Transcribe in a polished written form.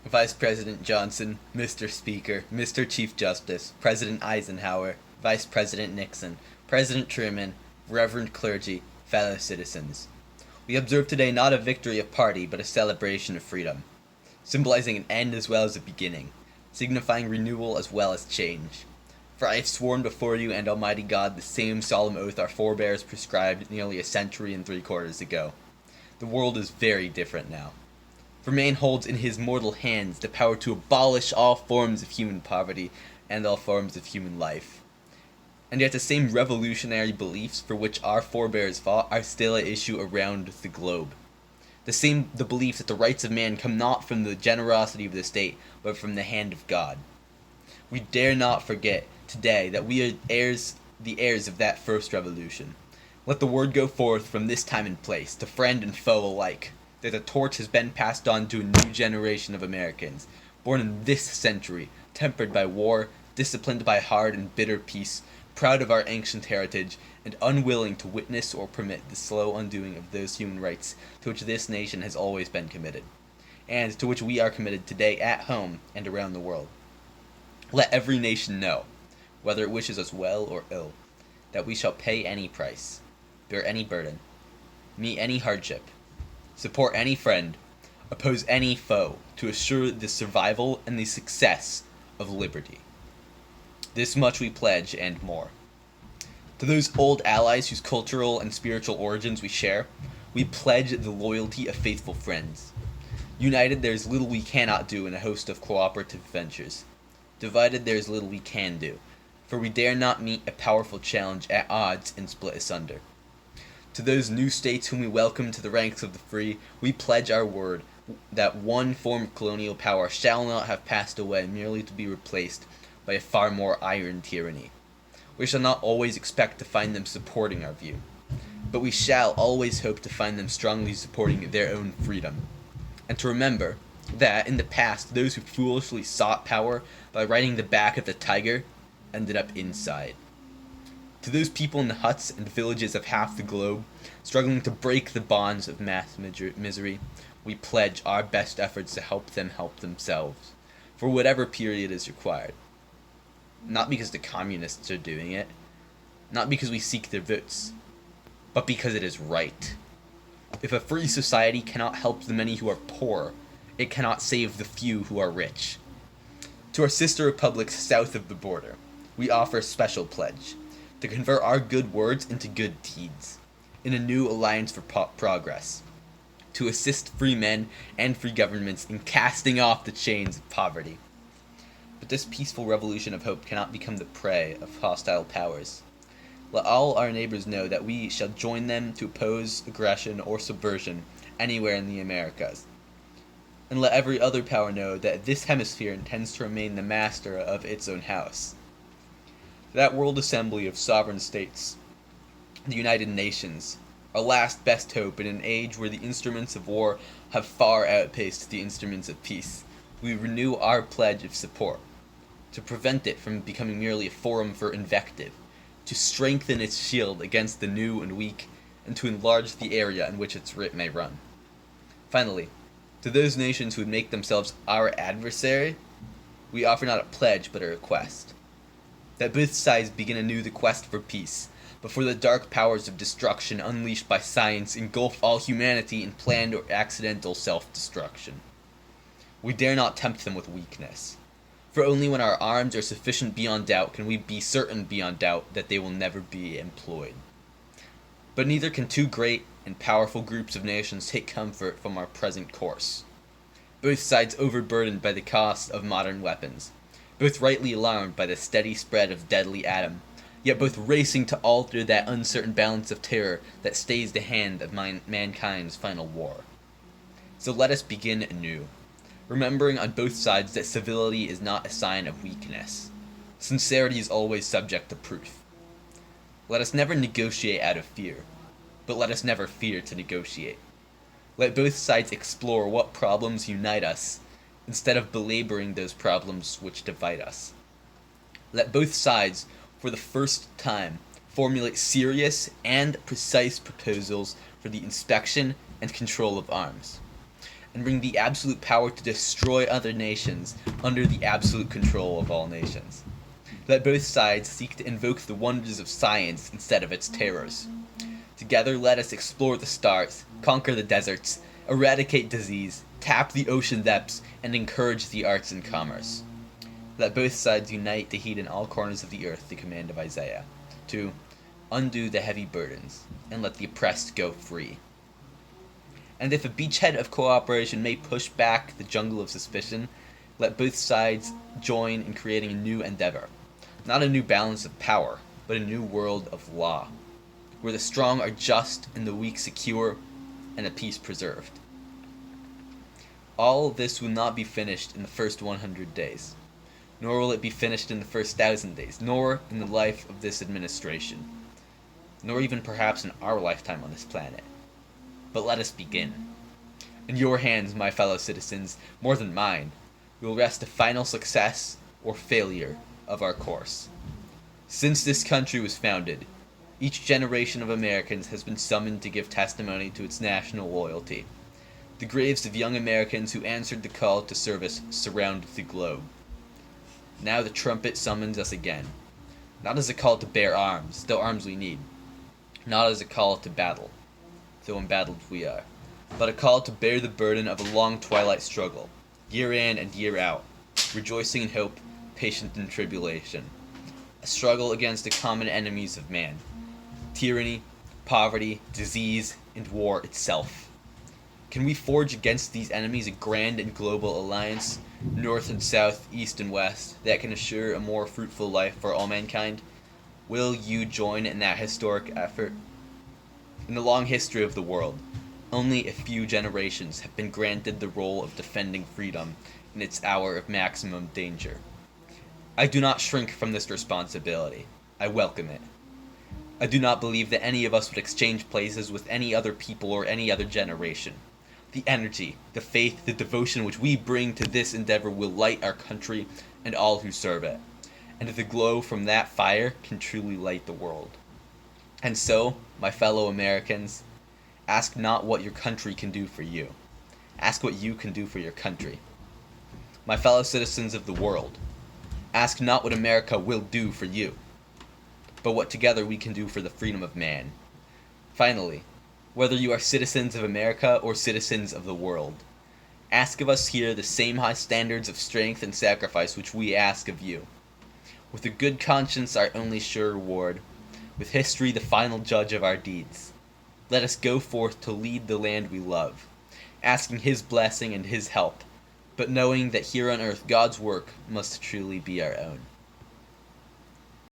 Vice President Johnson, Mr. Speaker, Mr. Chief Justice, President Eisenhower, Vice President Nixon, President Truman, Reverend clergy, fellow citizens. We observe today not a victory of party, but a celebration of freedom, symbolizing an end as well as a beginning, signifying renewal as well as change. For I have sworn before you and Almighty God the same solemn oath our forebears prescribed nearly a century and 3/4 ago. The world is very different now. For man holds in his mortal hands the power to abolish all forms of human poverty and all forms of human life. And yet the same revolutionary beliefs for which our forebears fought are still at issue around the globe. The belief that the rights of man come not from the generosity of the state, but from the hand of God. We dare not forget today that we are the heirs of that first revolution. Let the word go forth from this time and place, to friend and foe alike, that the torch has been passed on to a new generation of Americans, born in this century, tempered by war, disciplined by hard and bitter peace, proud of our ancient heritage, and unwilling to witness or permit the slow undoing of those human rights to which this nation has always been committed, and to which we are committed today at home and around the world. Let every nation know, whether it wishes us well or ill, that we shall pay any price, bear any burden, meet any hardship, support any friend, oppose any foe, to assure the survival and the success of liberty. This much we pledge, and more. To those old allies whose cultural and spiritual origins we share, we pledge the loyalty of faithful friends. United, there is little we cannot do in a host of cooperative ventures. Divided, there is little we can do, for we dare not meet a powerful challenge at odds and split asunder. To those new states whom we welcome to the ranks of the free, we pledge our word that one form of colonial power shall not have passed away merely to be replaced by a far more iron tyranny. We shall not always expect to find them supporting our view, but we shall always hope to find them strongly supporting their own freedom. And to remember that, in the past, those who foolishly sought power by riding the back of the tiger ended up inside. To those people in the huts and villages of half the globe, struggling to break the bonds of mass misery, we pledge our best efforts to help them help themselves, for whatever period is required. Not because the communists are doing it, not because we seek their votes, but because it is right. If a free society cannot help the many who are poor, it cannot save the few who are rich. To our sister republics south of the border, we offer a special pledge to convert our good words into good deeds, in a new alliance for progress, to assist free men and free governments in casting off the chains of poverty. But this peaceful revolution of hope cannot become the prey of hostile powers. Let all our neighbors know that we shall join them to oppose aggression or subversion anywhere in the Americas. And let every other power know that this hemisphere intends to remain the master of its own house. That World Assembly of Sovereign States, the United Nations, our last best hope in an age where the instruments of war have far outpaced the instruments of peace, we renew our pledge of support, to prevent it from becoming merely a forum for invective, to strengthen its shield against the new and weak, and to enlarge the area in which its writ may run. Finally, to those nations who would make themselves our adversary, we offer not a pledge but a request, that both sides begin anew the quest for peace, before the dark powers of destruction unleashed by science engulf all humanity in planned or accidental self-destruction. We dare not tempt them with weakness, for only when our arms are sufficient beyond doubt can we be certain beyond doubt that they will never be employed. But neither can two great and powerful groups of nations take comfort from our present course. Both sides overburdened by the cost of modern weapons, both rightly alarmed by the steady spread of deadly atom, yet both racing to alter that uncertain balance of terror that stays the hand of mankind's final war. So let us begin anew, remembering on both sides that civility is not a sign of weakness. Sincerity is always subject to proof. Let us never negotiate out of fear, but let us never fear to negotiate. Let both sides explore what problems unite us, instead of belaboring those problems which divide us. Let both sides, for the first time, formulate serious and precise proposals for the inspection and control of arms, and bring the absolute power to destroy other nations under the absolute control of all nations. Let both sides seek to invoke the wonders of science instead of its terrors. Together let us explore the stars, conquer the deserts, eradicate disease, tap the ocean depths, and encourage the arts and commerce. Let both sides unite to heed in all corners of the earth the command of Isaiah, to undo the heavy burdens, and let the oppressed go free. And if a beachhead of cooperation may push back the jungle of suspicion, let both sides join in creating a new endeavor. Not a new balance of power, but a new world of law, where the strong are just and the weak secure, and the peace preserved. All this will not be finished in the first 100 days, nor will it be finished in the first 1,000 days, nor in the life of this administration, nor even perhaps in our lifetime on this planet. But let us begin. In your hands, my fellow citizens, more than mine, will rest the final success or failure of our course. Since this country was founded, each generation of Americans has been summoned to give testimony to its national loyalty. The graves of young Americans who answered the call to service surround the globe. Now the trumpet summons us again, not as a call to bear arms, though arms we need, not as a call to battle, though embattled we are, but a call to bear the burden of a long twilight struggle, year in and year out, rejoicing in hope, patient in tribulation, a struggle against the common enemies of man, tyranny, poverty, disease, and war itself. Can we forge against these enemies a grand and global alliance, north and south, east and west, that can assure a more fruitful life for all mankind? Will you join in that historic effort? In the long history of the world, only a few generations have been granted the role of defending freedom in its hour of maximum danger. I do not shrink from this responsibility. I welcome it. I do not believe that any of us would exchange places with any other people or any other generation. The energy, the faith, the devotion which we bring to this endeavor will light our country and all who serve it. And the glow from that fire can truly light the world. And so, my fellow Americans, ask not what your country can do for you. Ask what you can do for your country. My fellow citizens of the world, ask not what America will do for you, but what together we can do for the freedom of man. Finally, whether you are citizens of America or citizens of the world, ask of us here the same high standards of strength and sacrifice which we ask of you. With a good conscience our only sure reward, with history the final judge of our deeds, let us go forth to lead the land we love, asking His blessing and His help, but knowing that here on earth God's work must truly be our own.